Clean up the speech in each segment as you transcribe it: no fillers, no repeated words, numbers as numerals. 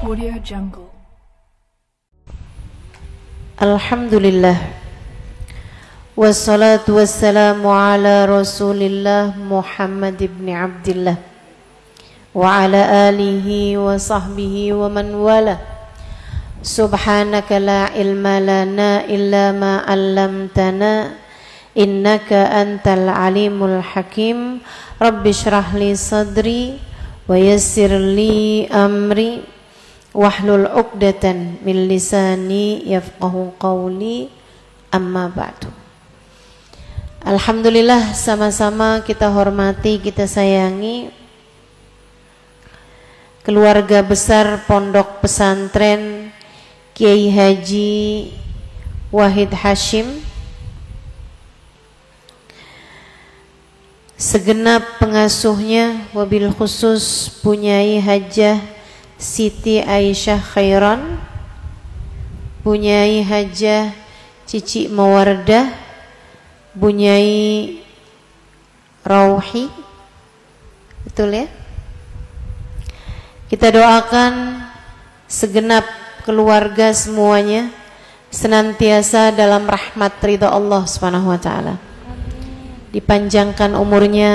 Audio Jungle. Alhamdulillah. Wassalatu wassalamu ala Rasulillah Muhammad ibn Abdillah wa ala alihi wa sahbihi wa man wala. Subhanaka la ilma lana illa ma 'allamtana innaka antal alimul hakim. Rabbi shrah li sadri wa yassir li amri wahlul 'uqdatan min lisani yafqahu qawli. Amma ba'du. Alhamdulillah, sama-sama kita hormati, kita sayangi keluarga besar Pondok Pesantren Kiai Haji Wahid Hashim, segenap pengasuhnya, wabil khusus Punyai Hajah Siti Aisyah Khairan, Punyai Hajah Cici Mawardah, Punyai Rauhi, betul ya? Kita doakan segenap keluarga semuanya senantiasa dalam rahmat ridha Allah Subhanahu wa taala. Dipanjangkan umurnya,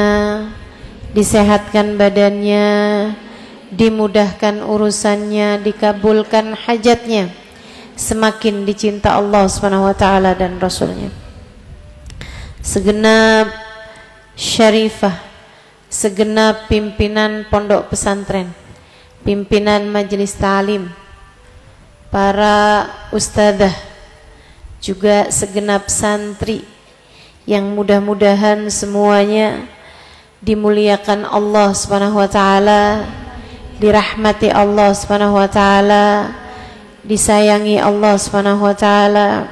disehatkan badannya, dimudahkan urusannya, dikabulkan hajatnya, semakin dicinta Allah Subhanahu wa taala dan Rasulnya. Segenap syarifah, segenap pimpinan pondok pesantren, pimpinan majelis ta'lim, para ustadzah, juga segenap santri yang mudah-mudahan semuanya dimuliakan Allah Subhanahu wa taala, dirahmati Allah Subhanahu wa taala, disayangi Allah Subhanahu wa taala,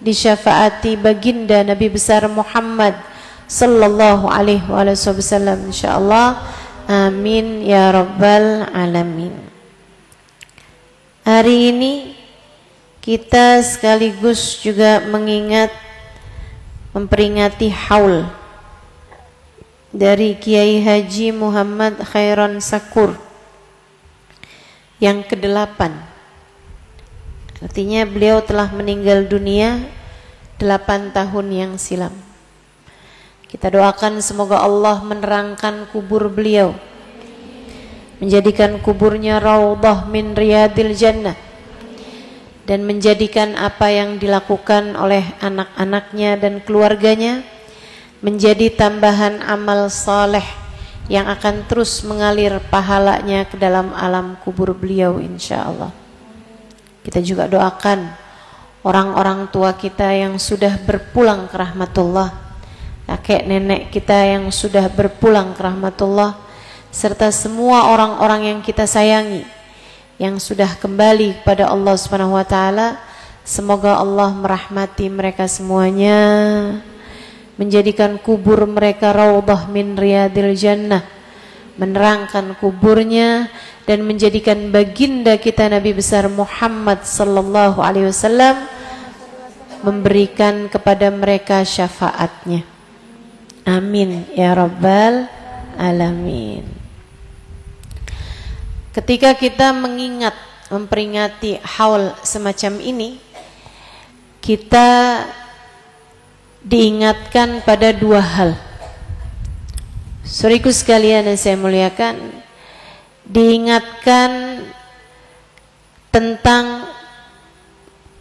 disyafaati baginda Nabi besar Muhammad sallallahu alaihi wasallam insyaallah. Amin ya rabbal alamin. Hari ini kita sekaligus juga memperingati haul dari Kiai Haji Muhammad Khairan Sakur yang ke-8. Artinya beliau telah meninggal dunia 8 tahun yang silam. Kita doakan semoga Allah menerangkan kubur beliau, menjadikan kuburnya raudhah min riyadil jannah, dan menjadikan apa yang dilakukan oleh anak-anaknya dan keluarganya menjadi tambahan amal saleh yang akan terus mengalir pahalanya ke dalam alam kubur beliau insyaallah. Kita juga doakan orang-orang tua kita yang sudah berpulang ke rahmatullah, kakek nenek kita yang sudah berpulang ke rahmatullah, serta semua orang-orang yang kita sayangi yang sudah kembali kepada Allah Subhanahu wa taala. Semoga Allah merahmati mereka semuanya, menjadikan kubur mereka raudhah min riyadil jannah, menerangkan kuburnya, dan menjadikan baginda kita Nabi besar Muhammad sallallahu alaihi wasallam memberikan kepada mereka syafaatnya. Amin ya rabbal alamin. Ketika kita memperingati haul semacam ini, kita diingatkan pada 2 hal. Saudaraku sekalian yang saya muliakan, diingatkan tentang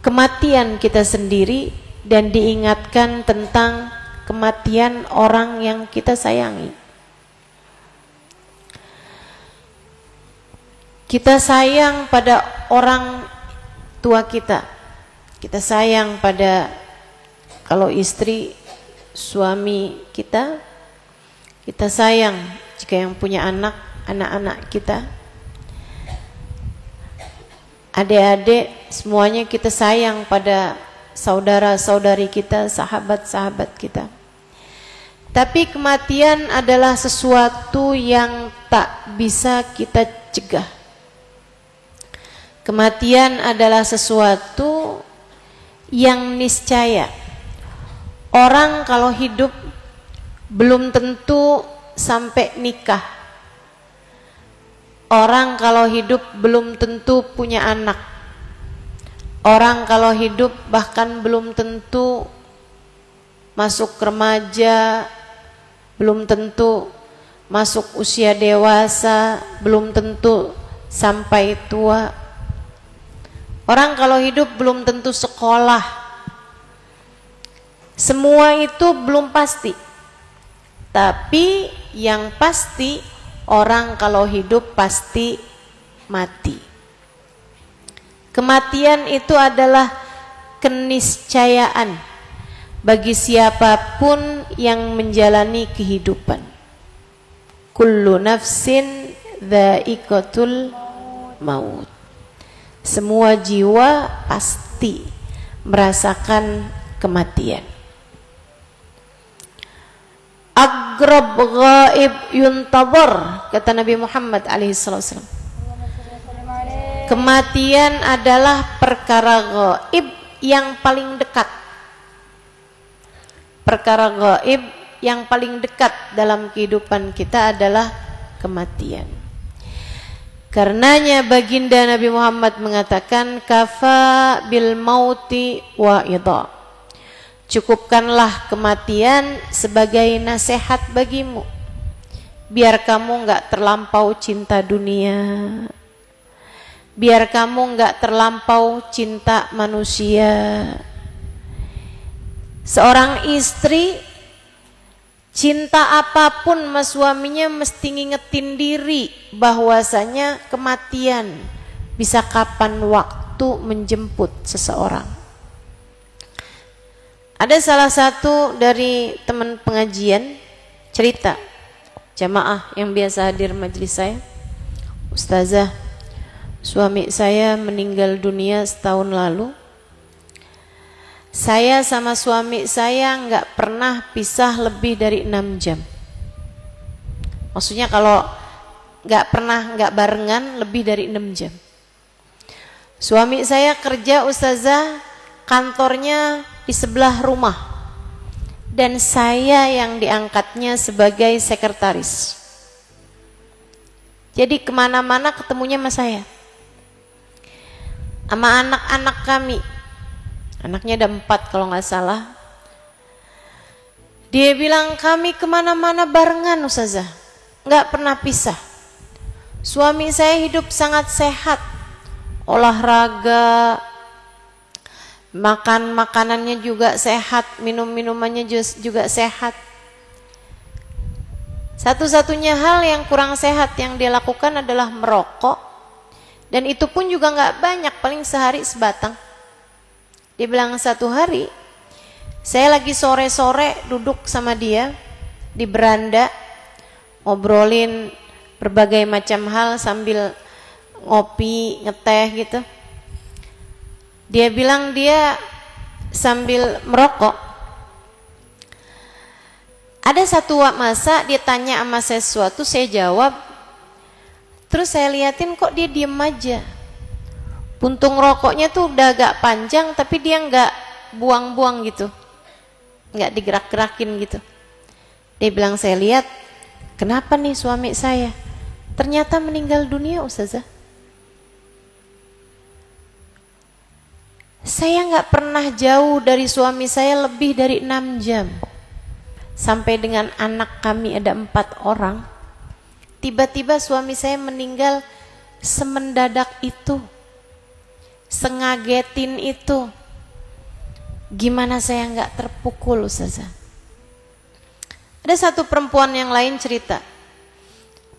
kematian kita sendiri dan diingatkan tentang kematian orang yang kita sayangi. Kita sayang pada orang tua kita, kita sayang pada, kalau istri, suami kita, kita sayang jika yang punya anak-anak kita, adik-adik, semuanya kita sayang pada saudara-saudari kita, sahabat-sahabat kita. Tapi kematian adalah sesuatu yang tak bisa kita cegah. Kematian adalah sesuatu yang niscaya. Orang kalau hidup belum tentu sampai nikah, Orang kalau hidup belum tentu punya anak. Orang kalau hidup bahkan belum tentu masuk remaja, belum tentu masuk usia dewasa, belum tentu sampai tua. Orang kalau hidup belum tentu sekolah. Semua itu belum pasti. Tapi yang pasti, orang kalau hidup pasti mati. Kematian itu adalah keniscayaan bagi siapapun yang menjalani kehidupan. Kullu nafsin dha'iqatul maut. Semua jiwa pasti merasakan kematian. Agrab ghaib yuntadhar, kata Nabi Muhammad alaihissalam. Kematian adalah perkara ghaib yang paling dekat. Perkara ghaib yang paling dekat dalam kehidupan kita adalah kematian. Karenanya baginda Nabi Muhammad mengatakan, kafa bil mauti wa'idha. Cukupkanlah kematian sebagai nasihat bagimu, biar kamu enggak terlampau cinta dunia, biar kamu enggak terlampau cinta manusia. Seorang istri cinta apapun sama suaminya mesti ngingetin diri bahwasanya kematian bisa kapan waktu menjemput seseorang. Ada salah satu dari teman pengajian cerita, jamaah yang biasa hadir majelis saya, Ustazah, suami saya meninggal dunia setahun lalu. Saya sama suami saya nggak pernah pisah lebih dari 6 jam. Maksudnya kalau nggak barengan lebih dari 6 jam. Suami saya kerja, Ustazah, kantornya di sebelah rumah, dan saya yang diangkatnya sebagai sekretaris. Jadi kemana-mana ketemunya sama saya, sama anak-anak kami. Anaknya ada 4 kalau nggak salah. Dia bilang kami kemana-mana barengan Ustazah, nggak pernah pisah. Suami saya hidup sangat sehat, olahraga, makan makanannya juga sehat, minum minumannya juga sehat. Satu-satunya hal yang kurang sehat yang dia lakukan adalah merokok, dan itu pun juga nggak banyak, paling sehari sebatang. Dia bilang satu hari saya lagi sore-sore duduk sama dia di beranda, ngobrolin berbagai macam hal sambil ngopi, ngeteh gitu. Dia bilang dia sambil merokok. Ada satu masa dia tanya sama saya sesuatu, saya jawab. Terus saya liatin kok dia diem aja. Puntung rokoknya tuh udah agak panjang, tapi dia nggak buang-buang gitu, nggak digerak-gerakin gitu. Dia bilang, saya lihat, kenapa nih suami saya? Ternyata meninggal dunia Ustazah. Saya nggak pernah jauh dari suami saya lebih dari 6 jam. Sampai dengan anak kami ada 4 orang. Tiba-tiba suami saya meninggal semendadak itu, sengagetin itu. Gimana saya nggak terpukul Ustazah. Ada satu perempuan yang lain cerita.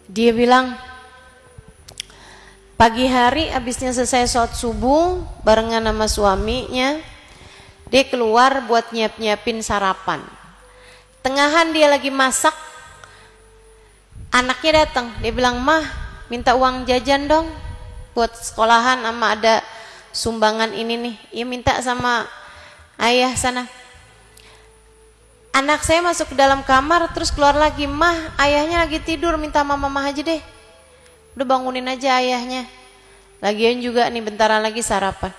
Dia bilang, pagi hari habisnya selesai sholat subuh barengan sama suaminya, dia keluar buat nyiapin sarapan. Tengahan dia lagi masak, anaknya datang. Dia bilang, mah minta uang jajan dong buat sekolahan, sama ada sumbangan ini nih. Ya minta sama ayah sana. Anak saya masuk ke dalam kamar terus keluar lagi, mah ayahnya lagi tidur, minta mama aja deh. Udah bangunin aja ayahnya. Lagian juga nih bentaran lagi sarapan.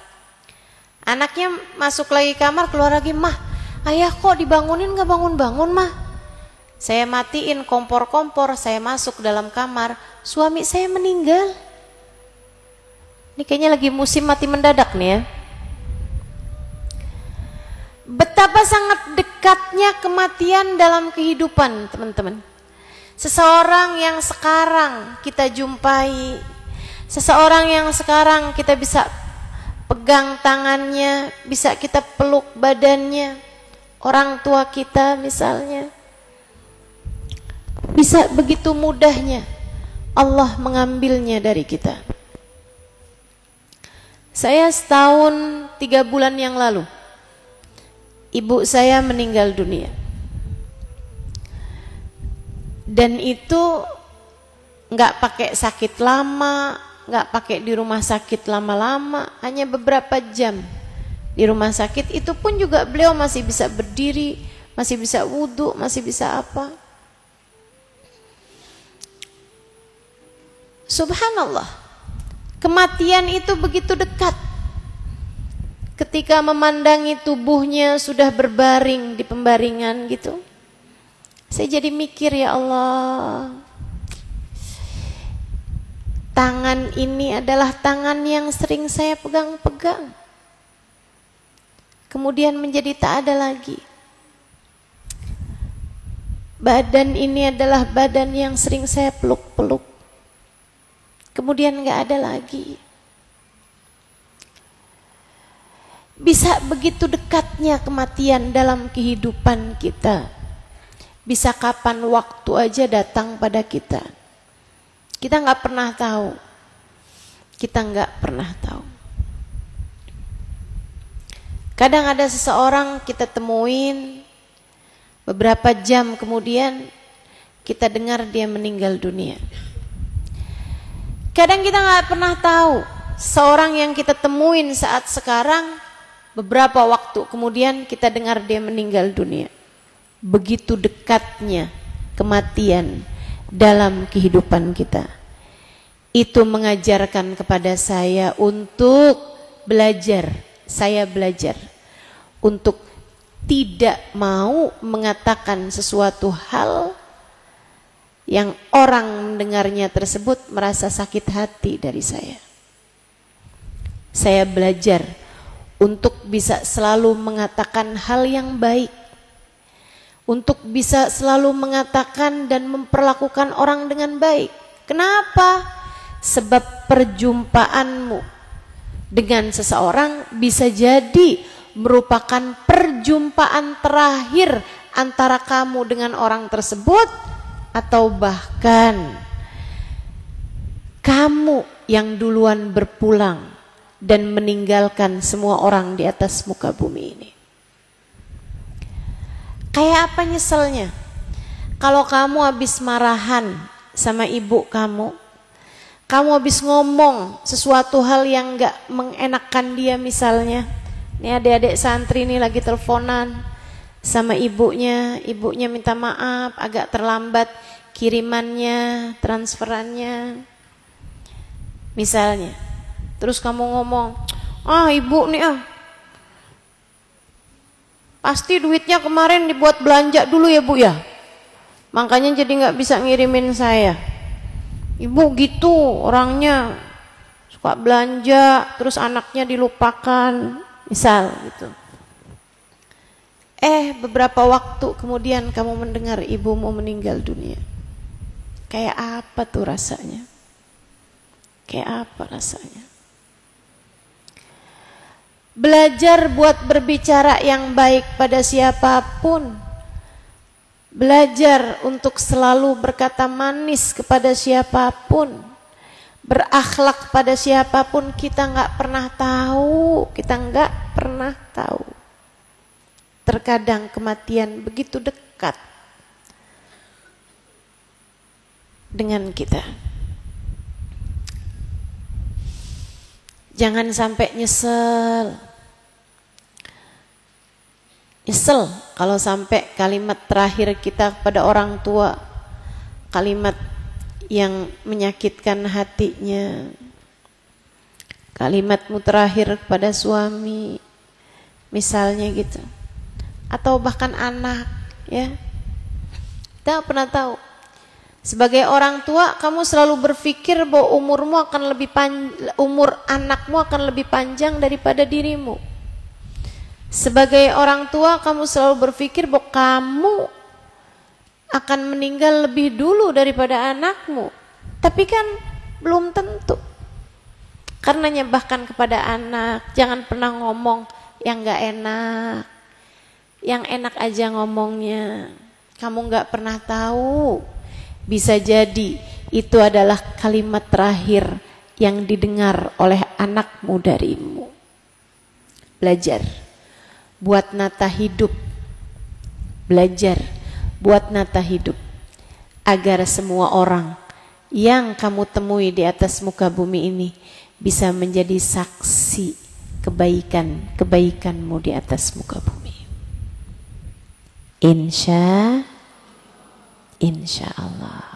Anaknya masuk lagi kamar, keluar lagi, mah ayah kok dibangunin gak bangun-bangun mah. Saya matiin kompor-kompor, saya masuk dalam kamar, suami saya meninggal. Ini kayaknya lagi musim mati mendadak nih ya. Betapa sangat dekatnya kematian dalam kehidupan, teman-teman. Seseorang yang sekarang kita jumpai, seseorang yang sekarang kita bisa pegang tangannya, bisa kita peluk badannya, orang tua kita misalnya, bisa begitu mudahnya Allah mengambilnya dari kita. Saya setahun 3 bulan yang lalu, ibu saya meninggal dunia. Dan itu nggak pakai sakit lama, nggak pakai di rumah sakit lama-lama, hanya beberapa jam di rumah sakit. Itu pun juga beliau masih bisa berdiri, masih bisa wudhu, masih bisa apa. Subhanallah, kematian itu begitu dekat. Ketika memandangi tubuhnya sudah berbaring di pembaringan gitu, saya jadi mikir, ya Allah, tangan ini adalah tangan yang sering saya pegang-pegang, kemudian menjadi tak ada lagi. Badan ini adalah badan yang sering saya peluk-peluk, kemudian gak ada lagi. Bisa begitu dekatnya kematian dalam kehidupan kita. Bisa kapan waktu aja datang pada kita. Kita nggak pernah tahu. Kita nggak pernah tahu. Kadang ada seseorang kita temuin, beberapa jam kemudian kita dengar dia meninggal dunia. Kadang kita nggak pernah tahu, seorang yang kita temuin saat sekarang, beberapa waktu kemudian kita dengar dia meninggal dunia. Begitu dekatnya kematian dalam kehidupan kita. Itu mengajarkan kepada saya untuk belajar. Saya belajar untuk tidak mau mengatakan sesuatu hal yang orang mendengarnya tersebut merasa sakit hati dari saya. Saya belajar untuk bisa selalu mengatakan hal yang baik, untuk bisa selalu mengatakan dan memperlakukan orang dengan baik. Kenapa? Sebab perjumpaanmu dengan seseorang bisa jadi merupakan perjumpaan terakhir antara kamu dengan orang tersebut, atau bahkan kamu yang duluan berpulang dan meninggalkan semua orang di atas muka bumi ini. Kayak apa nyeselnya kalau kamu habis marahan sama ibu kamu habis ngomong sesuatu hal yang gak mengenakan dia misalnya. Ini adik-adik santri ini lagi teleponan sama ibunya minta maaf agak terlambat kirimannya, transferannya misalnya. Terus kamu ngomong, ibu nih pasti duitnya kemarin dibuat belanja dulu ya bu ya, makanya jadi nggak bisa ngirimin saya. Ibu gitu orangnya, suka belanja terus anaknya dilupakan misal gitu. Beberapa waktu kemudian kamu mendengar ibumu meninggal dunia. Kayak apa tuh rasanya? Kayak apa rasanya? Belajar buat berbicara yang baik pada siapapun. Belajar untuk selalu berkata manis kepada siapapun. Berakhlak pada siapapun. Kita nggak pernah tahu. Kita nggak pernah tahu. Terkadang kematian begitu dekat dengan kita. Jangan sampai nyesel kalau sampai kalimat terakhir kita kepada orang tua, kalimat yang menyakitkan hatinya, kalimatmu terakhir kepada suami misalnya gitu, atau bahkan anak ya, Kita nggak pernah tahu. Sebagai orang tua, kamu selalu berpikir bahwa umur anakmu akan lebih panjang daripada dirimu. Sebagai orang tua, kamu selalu berpikir bahwa kamu akan meninggal lebih dulu daripada anakmu. Tapi kan belum tentu. Karenanya bahkan kepada anak, jangan pernah ngomong yang gak enak. Yang enak aja ngomongnya. Kamu gak pernah tahu. Bisa jadi itu adalah kalimat terakhir yang didengar oleh anakmu darimu. Belajar buat nata hidup. Belajar buat nata hidup. Agar semua orang yang kamu temui di atas muka bumi ini bisa menjadi saksi kebaikanmu di atas muka bumi. Insya Allah.